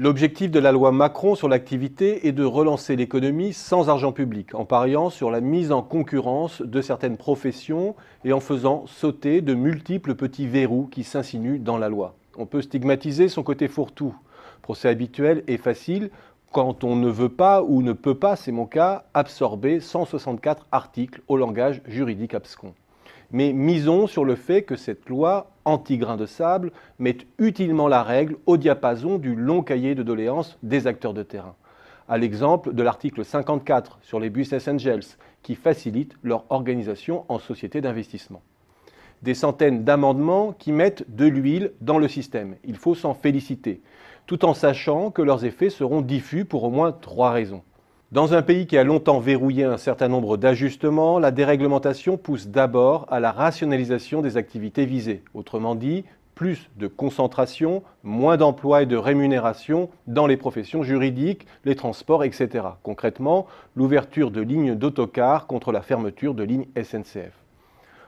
L'objectif de la loi Macron sur l'activité est de relancer l'économie sans argent public, en pariant sur la mise en concurrence de certaines professions et en faisant sauter de multiples petits verrous qui s'insinuent dans la loi. On peut stigmatiser son côté fourre-tout. Procès habituel et facile quand on ne veut pas ou ne peut pas, c'est mon cas, absorber 164 articles au langage juridique abscon. Mais misons sur le fait que cette loi anti-grain de sable mette utilement la règle au diapason du long cahier de doléances des acteurs de terrain. À l'exemple de l'article 54 sur les business angels qui facilite leur organisation en société d'investissement. Des centaines d'amendements qui mettent de l'huile dans le système. Il faut s'en féliciter, tout en sachant que leurs effets seront diffus pour au moins 3 raisons. Dans un pays qui a longtemps verrouillé un certain nombre d'ajustements, la déréglementation pousse d'abord à la rationalisation des activités visées. Autrement dit, plus de concentration, moins d'emplois et de rémunération dans les professions juridiques, les transports, etc. Concrètement, l'ouverture de lignes d'autocars contre la fermeture de lignes SNCF.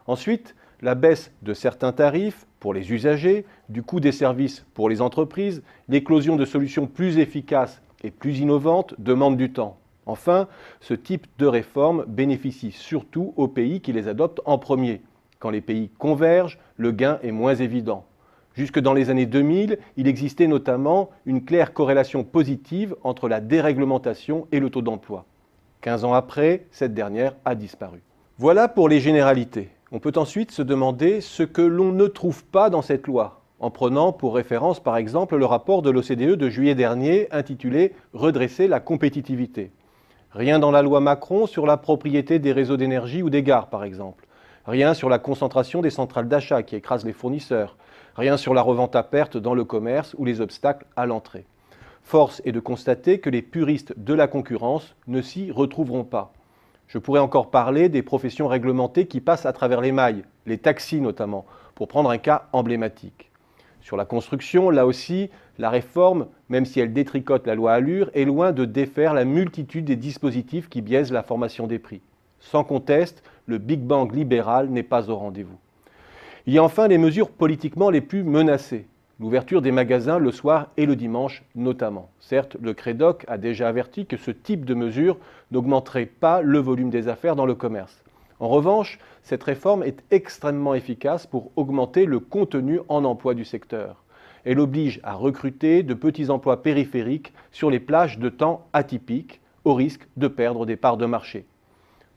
Ensuite, la baisse de certains tarifs pour les usagers, du coût des services pour les entreprises, l'éclosion de solutions plus efficaces et plus innovantes demande du temps. Enfin, ce type de réforme bénéficie surtout aux pays qui les adoptent en premier. Quand les pays convergent, le gain est moins évident. Jusque dans les années 2000, il existait notamment une claire corrélation positive entre la déréglementation et le taux d'emploi. 15 ans après, cette dernière a disparu. Voilà pour les généralités. On peut ensuite se demander ce que l'on ne trouve pas dans cette loi, en prenant pour référence par exemple le rapport de l'OCDE de juillet dernier intitulé « Redresser la compétitivité ». Rien dans la loi Macron sur la propriété des réseaux d'énergie ou des gares, par exemple. Rien sur la concentration des centrales d'achat qui écrasent les fournisseurs. Rien sur la revente à perte dans le commerce ou les obstacles à l'entrée. Force est de constater que les puristes de la concurrence ne s'y retrouveront pas. Je pourrais encore parler des professions réglementées qui passent à travers les mailles, les taxis notamment, pour prendre un cas emblématique. Sur la construction, là aussi, la réforme, même si elle détricote la loi Allure, est loin de défaire la multitude des dispositifs qui biaisent la formation des prix. Sans conteste, le Big Bang libéral n'est pas au rendez-vous. Il y a enfin les mesures politiquement les plus menacées. L'ouverture des magasins le soir et le dimanche notamment. Certes, le Crédoc a déjà averti que ce type de mesure n'augmenterait pas le volume des affaires dans le commerce. En revanche, cette réforme est extrêmement efficace pour augmenter le contenu en emploi du secteur. Elle oblige à recruter de petits emplois périphériques sur les plages de temps atypiques, au risque de perdre des parts de marché.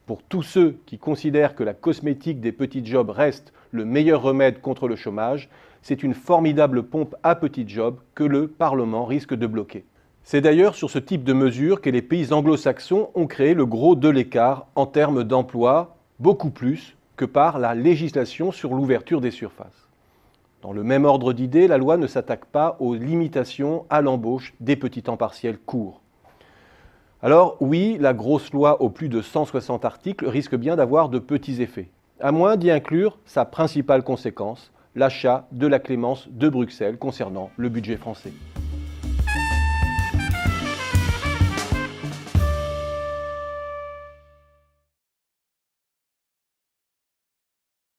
Pour tous ceux qui considèrent que la cosmétique des petits jobs reste le meilleur remède contre le chômage, c'est une formidable pompe à petits jobs que le Parlement risque de bloquer. C'est d'ailleurs sur ce type de mesures que les pays anglo-saxons ont créé le gros de l'écart en termes d'emploi, beaucoup plus que par la législation sur l'ouverture des surfaces. Dans le même ordre d'idées, la loi ne s'attaque pas aux limitations à l'embauche des petits temps partiels courts. Alors oui, la grosse loi aux plus de 160 articles risque bien d'avoir de petits effets, à moins d'y inclure sa principale conséquence, l'achat de la clémence de Bruxelles concernant le budget français.